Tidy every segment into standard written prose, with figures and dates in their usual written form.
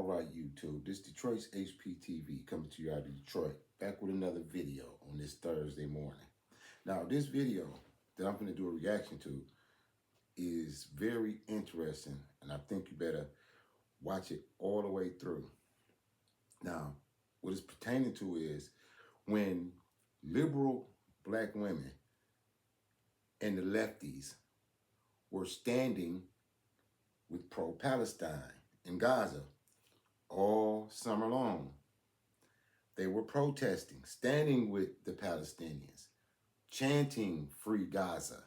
All right, YouTube. This Detroit's HPTV coming to you out of Detroit. Back with another video on this Thursday morning. Now, this video that I'm going to do a reaction to is very interesting, and I think you better watch it all the way through. Now, what it's pertaining to is when liberal black women and the lefties were standing with pro-Palestine in Gaza all summer long. They were protesting, standing with the Palestinians, chanting Free Gaza,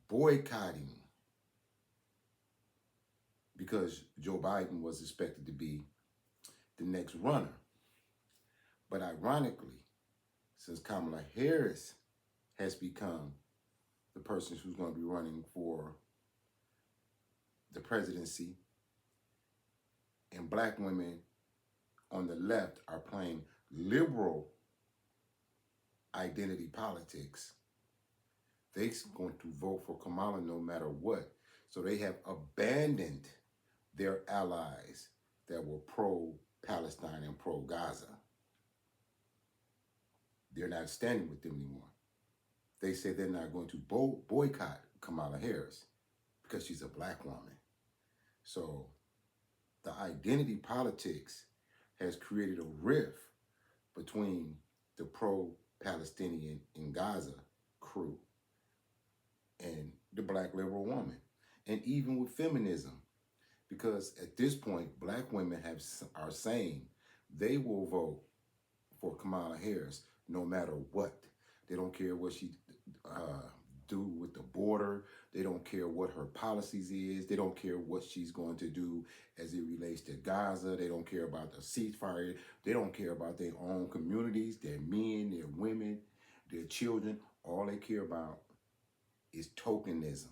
boycotting, because Joe Biden was expected to be the next runner. But ironically, since Kamala Harris has become the person who's going to be running for the presidency, and black women on the left are playing liberal identity politics, they're going to vote for Kamala no matter what. So they have abandoned their allies that were pro-Palestine and pro-Gaza. They're not standing with them anymore. They say they're not going to boycott Kamala Harris because she's a black woman. So the identity politics has created a rift between the pro-Palestinian in Gaza crew and the black liberal woman. And even with feminism, because at this point, black women are saying they will vote for Kamala Harris no matter what. They don't care what she do with the border. They don't care what her policies is. They don't care what she's going to do as it relates to Gaza. They don't care about the ceasefire. They don't care about their own communities, their men, their women, their children. All they care about is tokenism.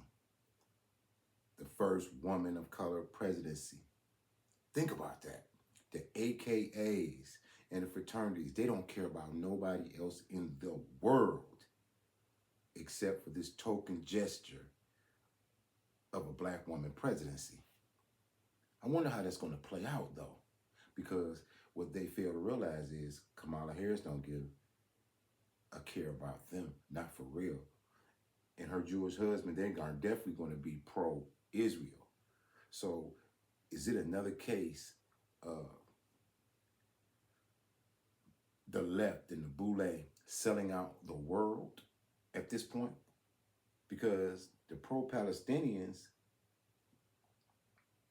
The first woman of color presidency. Think about that. The AKAs and the fraternities, they don't care about nobody else in the world except for this token gesture of a black woman presidency. I wonder how that's going to play out, though, because what they fail to realize is Kamala Harris don't give a care about them, not for real. And her Jewish husband, they are definitely going to be pro-Israel. So is it another case of the left and the boule selling out the world at this point? Because the pro-Palestinians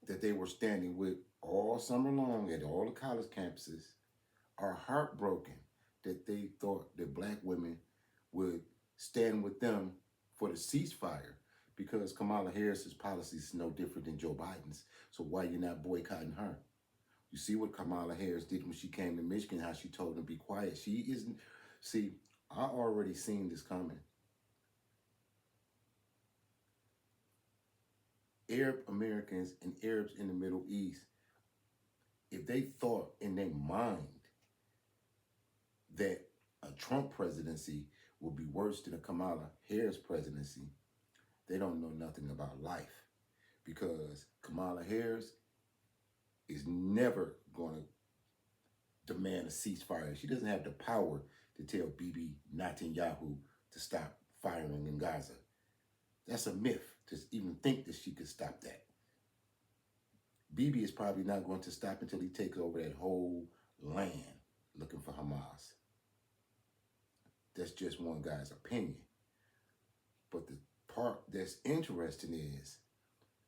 that they were standing with all summer long at all the college campuses are heartbroken that they thought that black women would stand with them for the ceasefire, because Kamala Harris's policy is no different than Joe Biden's. So why you not boycotting her? You see what Kamala Harris did when she came to Michigan, how she told them to be quiet. She isn't, see, I already seen this coming. Arab Americans and Arabs in the Middle East, if they thought in their mind that a Trump presidency will be worse than a Kamala Harris presidency, they don't know nothing about life, because Kamala Harris is never going to demand a ceasefire. She doesn't have the power to tell Bibi Netanyahu to stop firing in Gaza. That's a myth to even think that she could stop that. Bibi is probably not going to stop until he takes over that whole land looking for Hamas. That's just one guy's opinion. But the part that's interesting is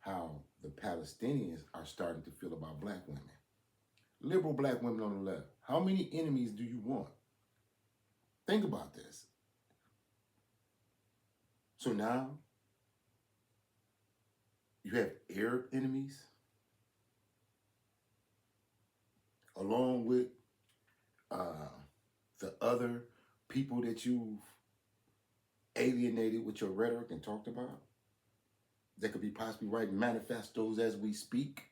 how the Palestinians are starting to feel about black women. Liberal black women on the left. How many enemies do you want? Think about this. So now you have Arab enemies along with the other people that you've alienated with your rhetoric and talked about, that could be possibly writing manifestos as we speak.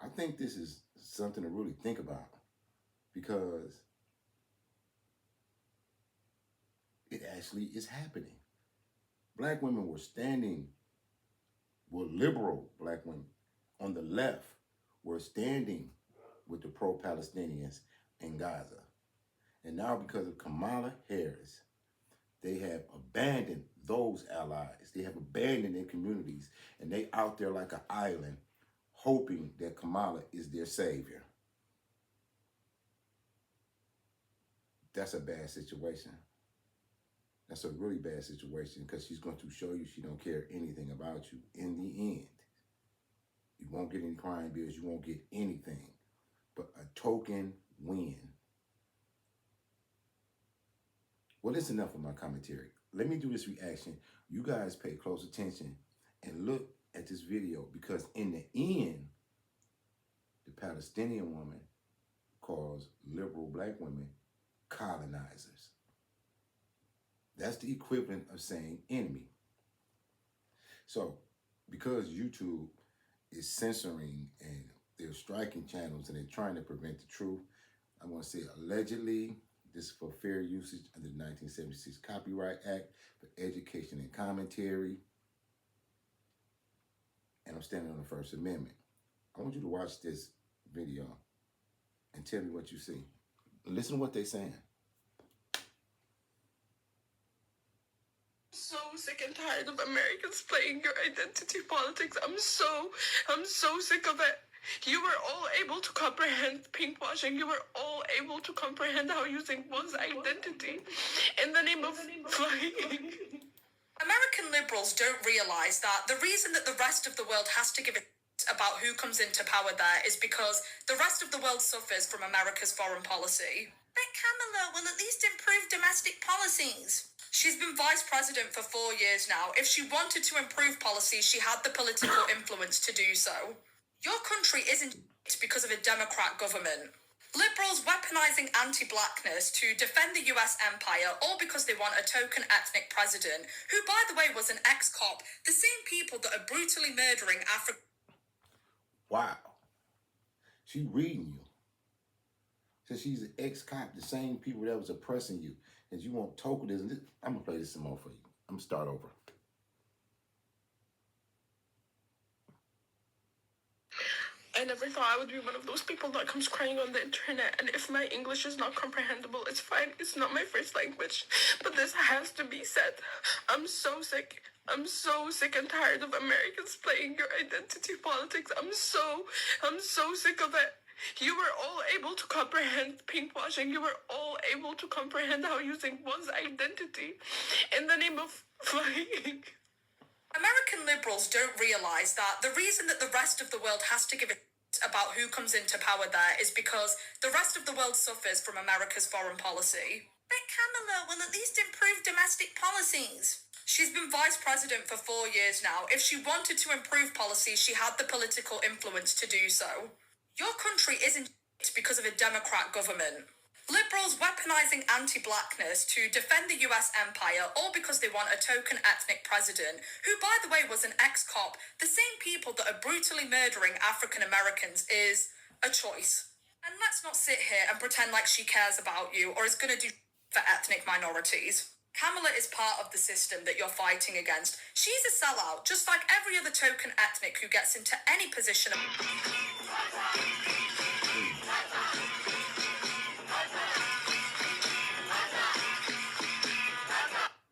I think this is something to really think about, because it actually is happening. Black women were standing with liberal black women on the left were standing with the pro-Palestinians in Gaza. And now because of Kamala Harris, they have abandoned those allies. They have abandoned their communities, and they out there like an island, hoping that Kamala is their savior. That's a bad situation. That's a really bad situation, because she's going to show you she don't care anything about you in the end. You won't get any crime bills. You won't get anything but a token win. Well, that's enough of my commentary. Let me do this reaction. You guys pay close attention and look at this video, because in the end, the Palestinian woman calls liberal black women colonizers. That's the equivalent of saying enemy. So, because YouTube is censoring and they're striking channels and they're trying to prevent the truth, I'm going to say allegedly. This is for fair usage under the 1976 Copyright Act for education and commentary. And I'm standing on the First Amendment. I want you to watch this video and tell me what you see. Listen to what they're saying. So sick and tired of Americans playing your identity politics. I'm so sick of it. You were all able to comprehend pinkwashing. You were all able to comprehend how using one's identity in the name of flying. American liberals don't realize that the reason that the rest of the world has to give a about who comes into power there is because the rest of the world suffers from America's foreign policy. But Kamala will at least improve domestic policies. She's been vice president for 4 years now. If she wanted to improve policies, she had the political influence to do so. Your country isn't because of a Democrat government. Liberals weaponizing anti-blackness to defend the US empire, all because they want a token ethnic president, who, by the way, was an ex-cop, the same people that are brutally murdering African... Wow. She reading you. So she's an ex-cop, the same people that was oppressing you. And you want tokenism. I'm going to play this some more for you. I'm going to start over. I never thought I would be one of those people that comes crying on the internet, and if my English is not comprehensible, it's fine. It's not my first language, but this has to be said. I'm so sick. I'm so sick and tired of Americans playing your identity politics. I'm so sick of it. You were all able to comprehend pinkwashing. You were all able to comprehend how using one's identity in the name of flying. American liberals don't realize that the reason that the rest of the world has to give a about who comes into power there is because the rest of the world suffers from America's foreign policy. But Kamala will at least improve domestic policies. She's been vice president for 4 years now. If she wanted to improve policies, she had the political influence to do so. Your country isn't because of a Democrat government. Liberals weaponizing anti-blackness to defend the US empire, all because they want a token ethnic president, who, by the way, was an ex-cop, the same people that are brutally murdering African Americans, is a choice. And let's not sit here and pretend like she cares about you or is going to do for ethnic minorities. Kamala is part of the system that you're fighting against. She's a sellout, just like every other token ethnic who gets into any position of...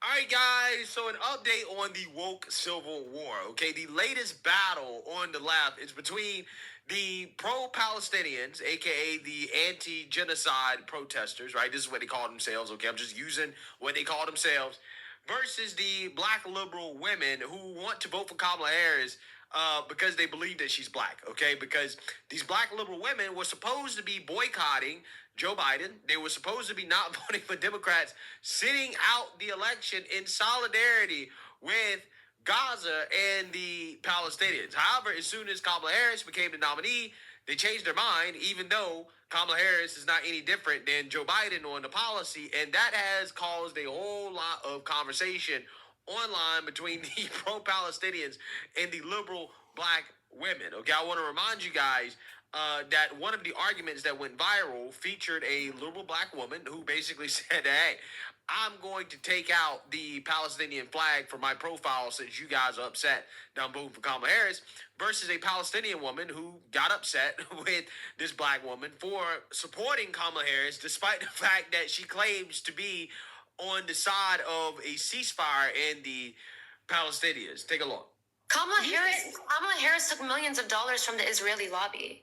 Alright guys, so an update on the woke civil war, okay? The latest battle on the left is between the pro-Palestinians, aka the anti-genocide protesters, right? This is what they call themselves, okay? I'm just using what they call themselves, versus the black liberal women who want to vote for Kamala Harris because they believe that she's black, okay? Because these black liberal women were supposed to be boycotting Joe Biden. They were supposed to be not voting for Democrats, sitting out the election in solidarity with Gaza and the Palestinians. However, as soon as Kamala Harris became the nominee, they changed their mind, even though Kamala Harris is not any different than Joe Biden on the policy, and that has caused a whole lot of conversation online between the pro-Palestinians and the liberal black women. Okay, I want to remind you guys, that one of the arguments that went viral featured a liberal black woman who basically said, "Hey, I'm going to take out the Palestinian flag from my profile since you guys are upset that I'm voting for Kamala Harris," versus a Palestinian woman who got upset with this black woman for supporting Kamala Harris despite the fact that she claims to be on the side of a ceasefire and the Palestinians. Take a look. Kamala Harris took millions of dollars from the Israeli lobby.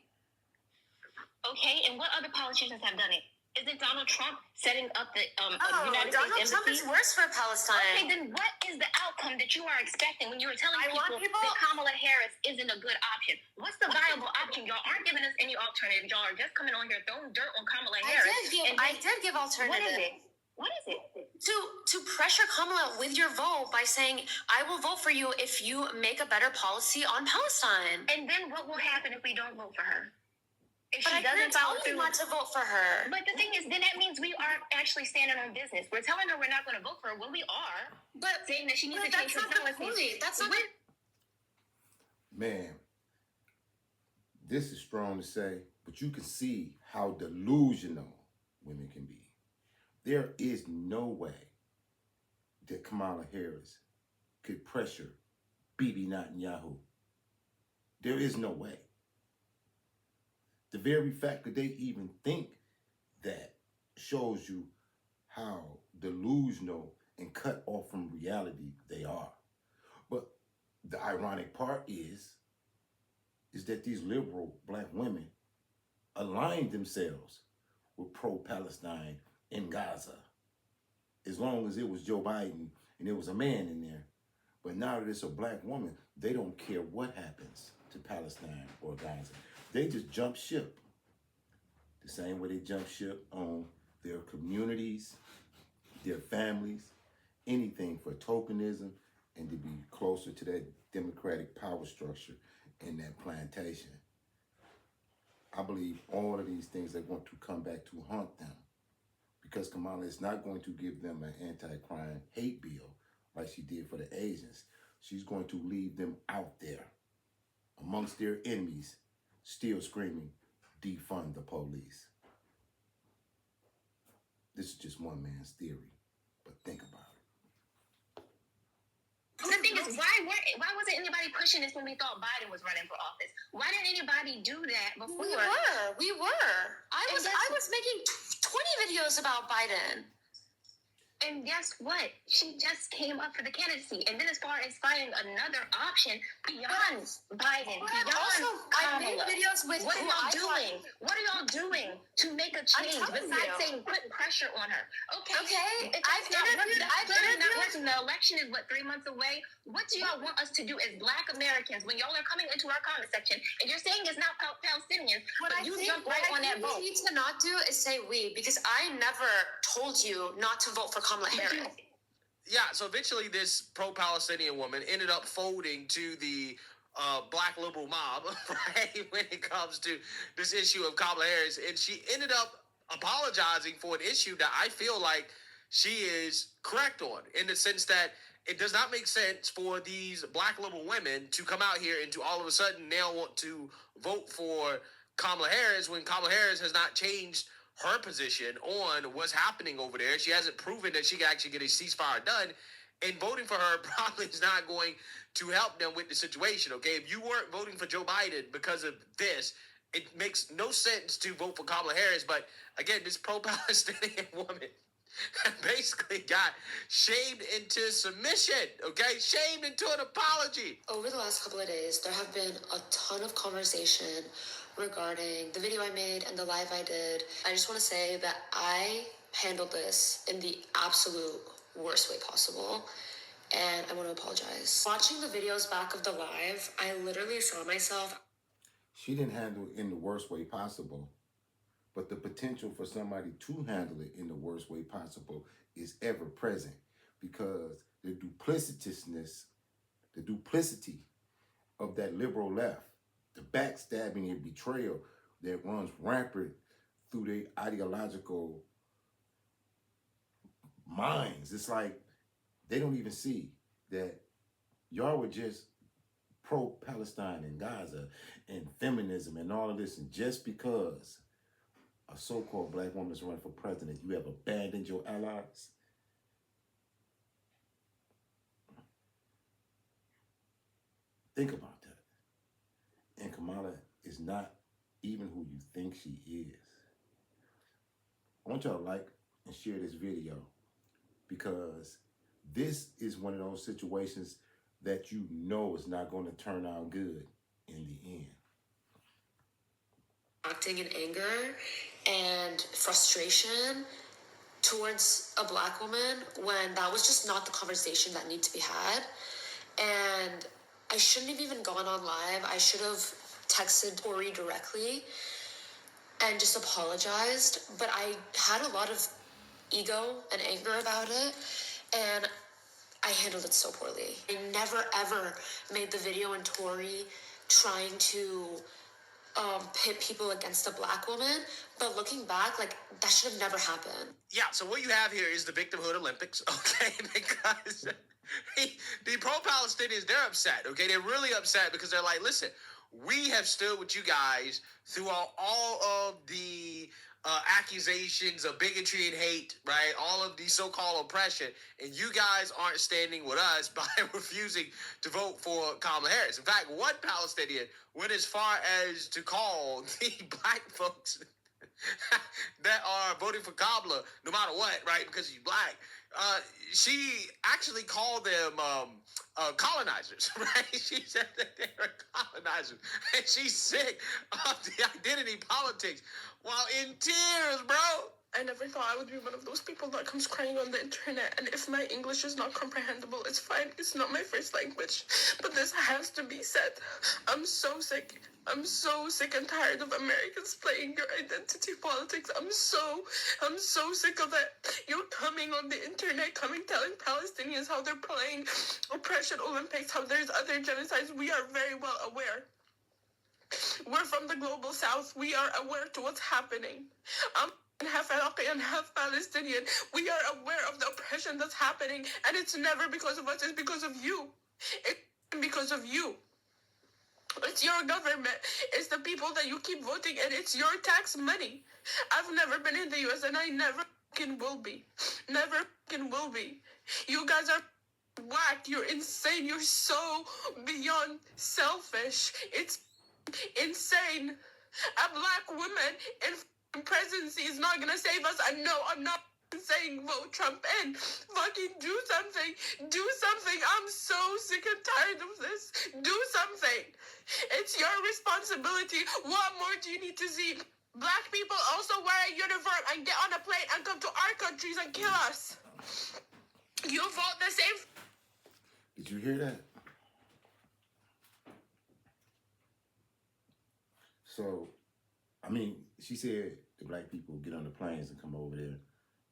Okay, and what other politicians have done it? Isn't Donald Trump setting up the United Donald States Trump embassy? is worse for Palestine. Okay, then what is the outcome that you are expecting when you were telling I want people that Kamala Harris isn't a good option? What's the viable option? Y'all aren't giving us any alternatives. Y'all are just coming on here throwing dirt on Kamala Harris. I did give alternatives. What is it? To pressure Kamala with your vote by saying, I will vote for you if you make a better policy on Palestine. And then what will happen if we don't vote for her? If But I she couldn't doesn't tell follow you through. not to vote for her. But the thing is, then that means we aren't actually standing on business. We're telling her we're not going to vote for her when we are. But Saying that she needs to that's change her not the policies. point. That's not the Man, this is strong to say, but you can see how delusional women can be. There is no way that Kamala Harris could pressure Bibi Netanyahu. There is no way. The very fact that they even think that shows you how delusional and cut off from reality they are. But the ironic part is that these liberal black women aligned themselves with pro-Palestine in Gaza. As long as it was Joe Biden and there was a man in there. But now that it's a black woman, they don't care what happens to Palestine or Gaza. They just jump ship. The same way they jump ship on their communities, their families, anything for tokenism and to be closer to that democratic power structure in that plantation. I believe all of these things are going to come back to haunt them because Kamala is not going to give them an anti-crime hate bill like she did for the Asians. She's going to leave them out there amongst their enemies, still screaming, defund the police. This is just one man's theory, but think about it. The thing is, why wasn't anybody pushing this when we thought Biden was running for office? Why didn't anybody do that before? We were. I was making 20 videos about Biden. And guess what? She just came up for the candidacy. And then as far as finding another option beyond Biden, beyond I made Kamala, videos with what are y'all doing? What are y'all doing to make a change besides saying put pressure on her? Okay. I've interviewed. Not working. The election is 3 months away. What do y'all want us to do as Black Americans when y'all are coming into our comment section and you're saying it's not Palestinians, but you jump right on that boat? What I need to not do is say we, because I never told you not to vote for Kamala Harris. Yeah, so eventually this pro-Palestinian woman ended up folding to the black liberal mob, right, when it comes to this issue of Kamala Harris. And she ended up apologizing for an issue that I feel like she is correct on, in the sense that it does not make sense for these black liberal women to come out here and to all of a sudden now want to vote for Kamala Harris when Kamala Harris has not changed her position on what's happening over there. She hasn't proven that she can actually get a ceasefire done, and voting for her probably is not going to help them with the situation, okay? If you weren't voting for Joe Biden because of this, it makes no sense to vote for Kamala Harris. But again, this pro-Palestinian woman basically got shamed into submission, okay? Shamed into an apology. Over the last couple of days, there have been a ton of conversation regarding the video I made and the live I did. I just want to say that I handled this in the absolute worst way possible, and I want to apologize. Watching the videos back of the live, I literally saw myself. She didn't handle it in the worst way possible, but the potential for somebody to handle it in the worst way possible is ever present because the duplicity of that liberal left, the backstabbing and betrayal that runs rampant through their ideological minds. It's like they don't even see that y'all were just pro-Palestine and Gaza and feminism and all of this, and just because a so-called black woman is running for president, you have abandoned your allies? Think about that. And Kamala is not even who you think she is. I want y'all to like and share this video, because this is one of those situations that you know is not going to turn out good in the end. Acting in anger and frustration towards a black woman when that was just not the conversation that needed to be had. And I shouldn't have even gone on live. I should have texted Tori directly and just apologized. But I had a lot of ego and anger about it, and I handled it so poorly. I never ever made the video in Tori trying to pit people against a black woman, but looking back, like, that should have never happened. Yeah, so what you have here is the victimhood Olympics, okay? Because the pro-Palestinians, they're upset, okay? They're really upset because they're like, listen, we have stood with you guys throughout all of the accusations of bigotry and hate, right? All of the so-called oppression, and you guys aren't standing with us by refusing to vote for Kamala Harris. In fact, one Palestinian went as far as to call the black folks that are voting for Kamala, no matter what, right? Because she's black. She actually called them colonizers, right? She said that they were colonizers, and she's sick of the identity politics while in tears, bro. I never thought I would be one of those people that comes crying on the internet, and if my English is not comprehensible, it's fine. It's not my first language, but this has to be said. I'm so sick. I'm so sick and tired of Americans playing your identity politics. I'm so sick of it. You're coming on the internet, telling Palestinians how they're playing oppression Olympics, how there's other genocides. We are very well aware. We're from the global south. We are aware to what's happening. I'm half Iraqi and half Palestinian. We are aware of the oppression that's happening, and it's never because of us. It's because of you. It's because of you. It's your government. It's the people that you keep voting, and it's your tax money. I've never been in the U.S., and I never fucking will be. Never fucking will be. You guys are whack. You're insane. You're so beyond selfish. It's insane. A black woman in presidency is not gonna save us. I know. I'm not saying vote Trump in. Fucking do something. Do something. I'm so sick and tired of this. Do something. It's your responsibility. What more do you need to see? Black people also wear a uniform and get on a plane and come to our countries and kill us. You vote the same. Did you hear that? So, I mean, she said the black people get on the planes and come over there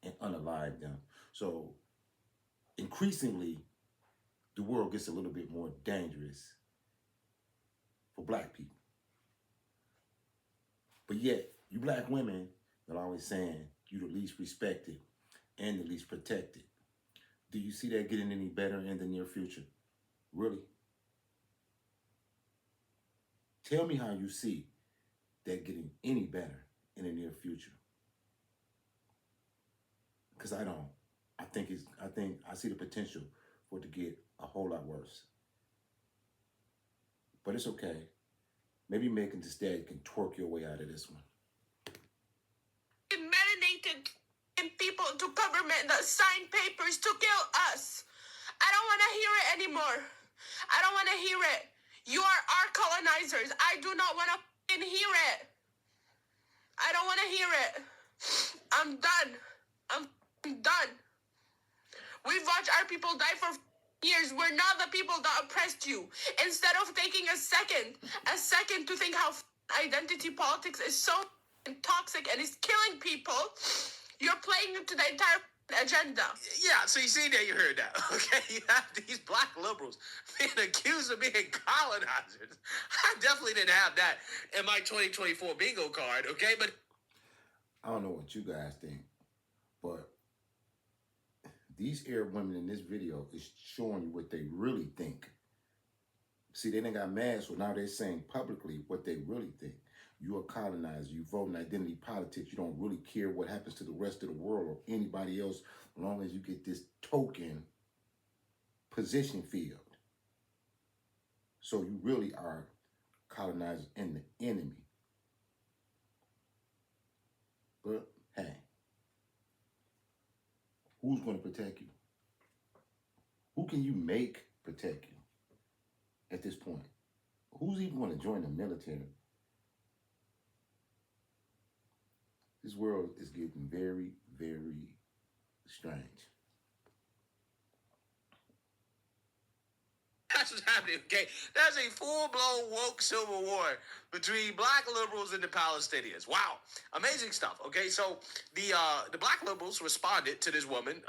and unalive them. So, increasingly, the world gets a little bit more dangerous for black people. But yet, you black women are always saying you the least respected and the least protected. Do you see that getting any better in the near future? Really? Tell me how you see that getting any better in the near future. Because I don't. I think I see the potential for it to get a whole lot worse. But it's okay. Maybe Megan Thee Stallion can twerk your way out of this one. Marinated in people to government that sign papers to kill us. I don't want to hear it anymore. I don't want to hear it. You are our colonizers. I do not want to hear it. I don't want to hear it. I'm done. I'm done. We've watched our people die for years. We're not the people that oppressed you. Instead of taking a second to think how identity politics is so toxic and is killing people, you're playing into the entire agenda. Yeah, so you see that, you heard that, okay? You have these black liberals being accused of being colonizers. I definitely didn't have that in my 2024 bingo card, okay? But I don't know what you guys think, but these Arab women in this video is showing you what they really think See, they done got mad, so now they're saying publicly what they really think. You're a colonizer. You vote in identity politics. You don't really care what happens to the rest of the world or anybody else, as long as you get this token position filled. So you really are colonizers and the enemy. But hey, who's going to protect you? Who can you make protect you at this point? Who's even going to join the military? This world is getting very, very strange. That's what's happening, okay? There's a full-blown woke civil war between black liberals and the Palestinians. Wow. Amazing stuff, okay? So the black liberals responded to this woman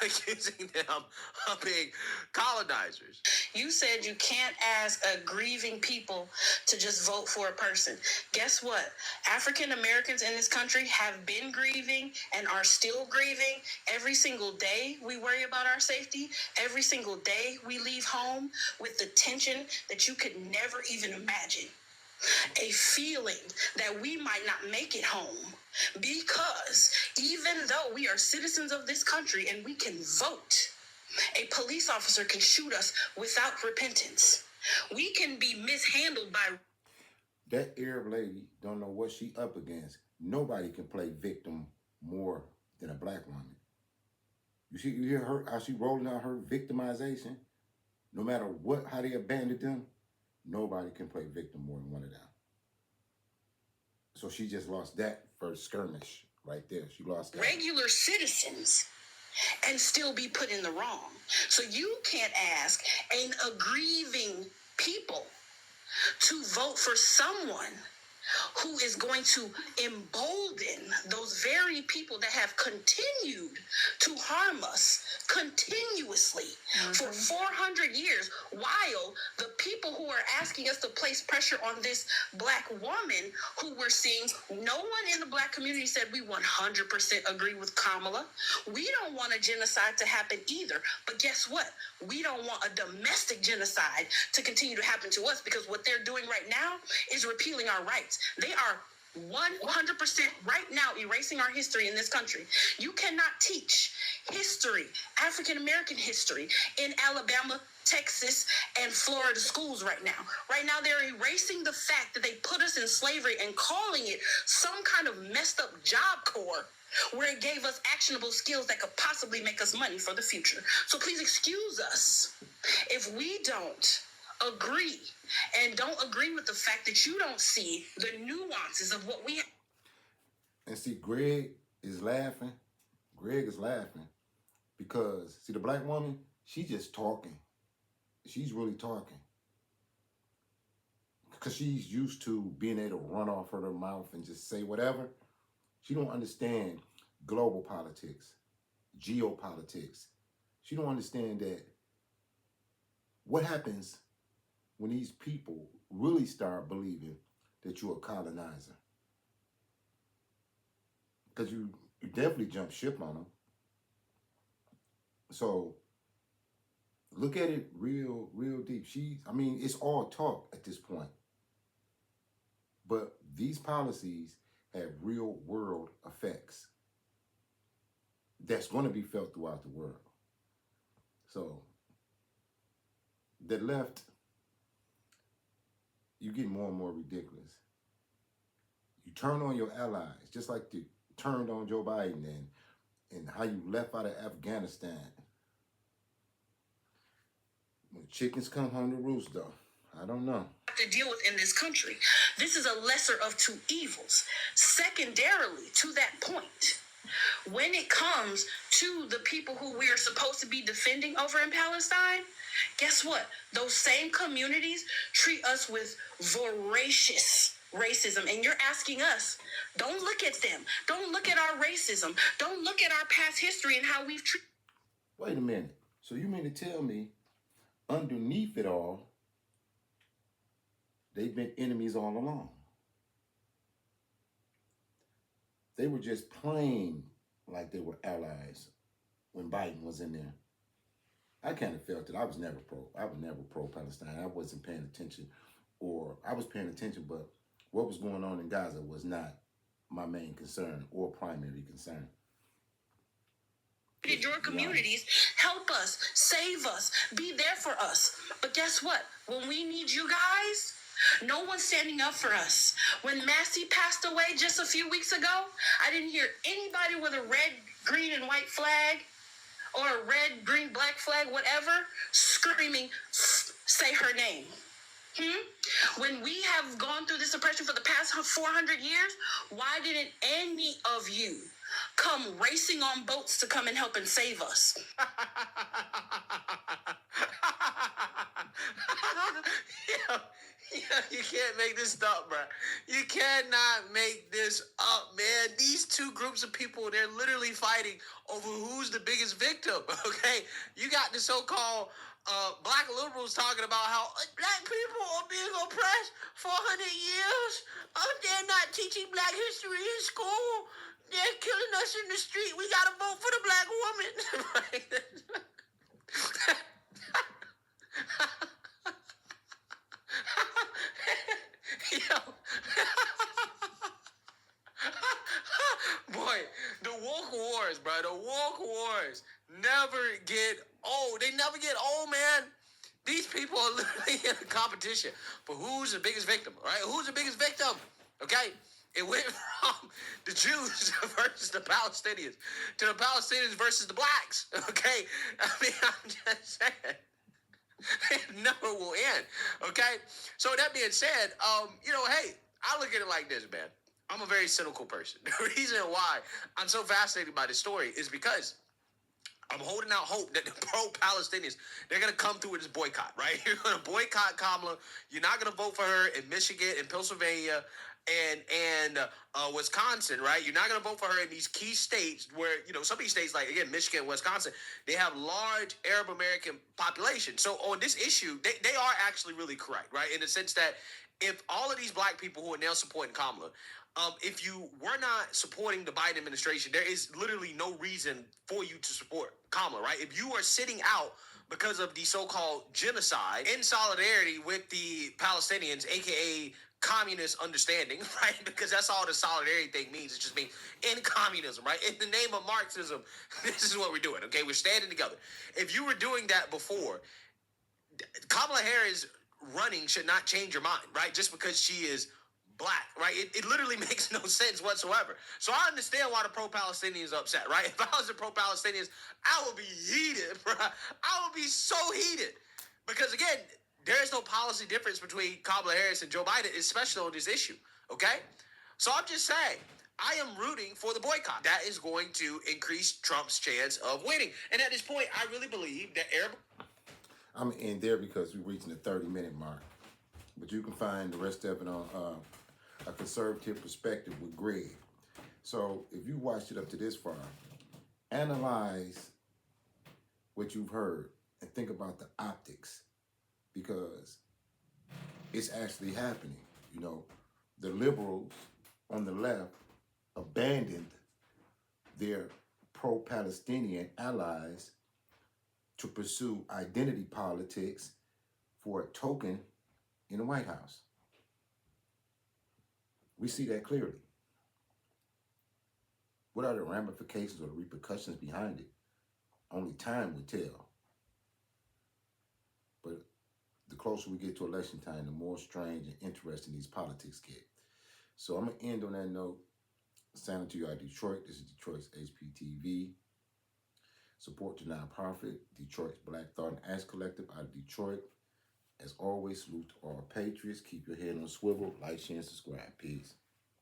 accusing them of being colonizers. You said you can't ask a grieving people to just vote for a person. Guess what? African Americans in this country have been grieving and are still grieving. Every single day we worry about our safety. Every single day we leave home with the tension that you could never even imagine. A feeling that we might not make it home because even though we are citizens of this country and we can vote, a police officer can shoot us without repentance. We can be mishandled by... That Arab lady don't know what she up against. Nobody can play victim more than a black woman. You hear her, how she rolling out her victimization? No matter what, how they abandoned them, nobody can play victim more than one of them. So she just lost that first skirmish right there. She lost that. Regular citizens and still be put in the wrong. So you can't ask an aggrieving people to vote for someone who is going to embolden those very people that have continued to harm us continuously for 400 years, while the people who are asking us to place pressure on this black woman who we're seeing, no one in the black community said we 100% agree with Kamala. We don't want a genocide to happen either. But guess what? We don't want a domestic genocide to continue to happen to us, because what they're doing right now is repealing our rights. They are 100% right now erasing our history in this country. You cannot teach history, African American history, in Alabama, Texas, and Florida schools right now. Right now, they're erasing the fact that they put us in slavery and calling it some kind of messed up job corps where it gave us actionable skills that could possibly make us money for the future. So please excuse us if we don't agree and don't agree with the fact that you don't see the nuances of what we have. And see, Greg is laughing. Greg is laughing because, see, the black woman, she's just talking. She's really talking. Because she's used to being able to run off her mouth and just say whatever. She don't understand global politics, geopolitics. She don't understand that what happens when these people really start believing that you're a colonizer. Because you definitely jump ship on them. So look at it real deep. It's all talk at this point. But these policies have real world effects that's going to be felt throughout the world. So the left, you get more and more ridiculous. You turn on your allies, just like you turned on Joe Biden and how you left out of Afghanistan. When chickens come home to roost, though, I don't know. To deal with in this country. This is a lesser of two evils. Secondarily, to that point, when it comes to the people who we are supposed to be defending over in Palestine, guess what? Those same communities treat us with voracious racism. And you're asking us, don't look at them. Don't look at our racism. Don't look at our past history and how we've treated. Wait a minute. So you mean to tell me underneath it all, they've been enemies all along? They were just playing like they were allies when Biden was in there. I kind of felt that I was never pro Palestine. I wasn't paying attention, or I was paying attention, but what was going on in Gaza was not my main concern or primary concern. Your communities, help us, save us, be there for us. But guess what? When we need you guys, no one's standing up for us. When Massey passed away just a few weeks ago, I didn't hear anybody with a red, green, and white flag or a red, green, black flag, whatever, screaming, say her name. When we have gone through this oppression for the past 400 years, why didn't any of you come racing on boats to come and help and save us? You can't make this up, bro. You cannot make this up, man. These two groups of people, they're literally fighting over who's the biggest victim, okay? You got the so-called black liberals talking about how black people are being oppressed for 100 years. They're not teaching black history in school. They're killing us in the street. We got to vote for the black woman. Yo. Boy, the woke wars, bro. The woke wars never get old. They never get old, man. These people are literally in a competition for who's the biggest victim, right? Who's the biggest victim? Okay? It went from the Jews versus the Palestinians to the Palestinians versus the blacks. Okay? I mean, I'm just saying. It never will end. Okay? So that being said, hey, I look at it like this, man. I'm a very cynical person. The reason why I'm so fascinated by this story is because I'm holding out hope that the pro-Palestinians, they're going to come through with this boycott, right? You're going to boycott Kamala. You're not going to vote for her in Michigan, in Pennsylvania, and Wisconsin, right? You're not going to vote for her in these key states where, some of these states, like, again, Michigan, Wisconsin, they have large Arab American population. So on this issue, they are actually really correct, right? In the sense that if all of these black people who are now supporting Kamala, if you were not supporting the Biden administration, there is literally no reason for you to support Kamala, right? If you are sitting out because of the so-called genocide in solidarity with the Palestinians, aka communist understanding, right? Because that's all the solidarity thing means. It just means in communism, right? In the name of Marxism, this is what we're doing, okay? We're standing together. If you were doing that before, Kamala Harris running should not change your mind, right? Just because she is black, right? It literally makes no sense whatsoever. So I understand why the pro-Palestinians are upset, right? If I was the pro-Palestinians, I would be heated, bro. I would be so heated. Because again, there is no policy difference between Kamala Harris and Joe Biden, especially on this issue, okay? So I'm just saying, I am rooting for the boycott. That is going to increase Trump's chance of winning. And at this point, I really believe that I'm going to end there because we're reaching the 30-minute mark. But you can find the rest of it on A Conservative Perspective with Greg. So if you watched it up to this far, analyze what you've heard and think about the optics, because it's actually happening. The liberals on the left abandoned their pro-Palestinian allies to pursue identity politics for a token in the White House. We see that clearly. What are the ramifications or the repercussions behind it? Only time will tell. But the closer we get to election time, the more strange and interesting these politics get. So I'm going to end on that note. Signing to you out of Detroit. This is Detroit's HPTV. Support the nonprofit, Detroit's Black Thought and Act Collective out of Detroit. As always, salute to all patriots. Keep your head on a swivel. Like, share, and subscribe. Peace.